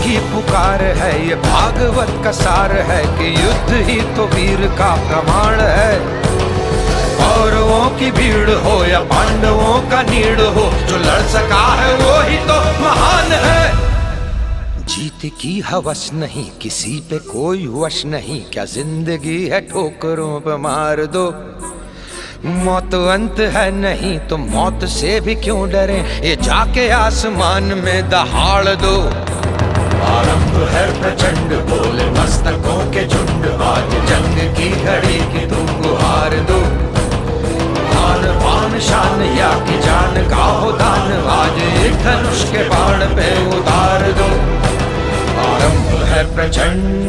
की पुकार है, ये भागवत का सार है कि युद्ध ही तो वीर का प्रमाण है। कौरवों की भीड़ हो या पांडवों का नीड़ हो, जो लड़ सका है वो ही तो महान है। जीत की हवस नहीं, किसी पे कोई वश नहीं, क्या जिंदगी है ठोकरों पे मार दो। मौत अंत है नहीं तो मौत से भी क्यों डरे, ये जाके आसमान में दहाड़ दो। आरंभ है प्रचंड, बोले मस्तकों के झुंड, आज जंग की घड़ी की तुम गुहार दो। आन बान शान या की जान का हो दान, आज एक धनुष के बाण पे उतार दो। आरंभ है प्रचंड,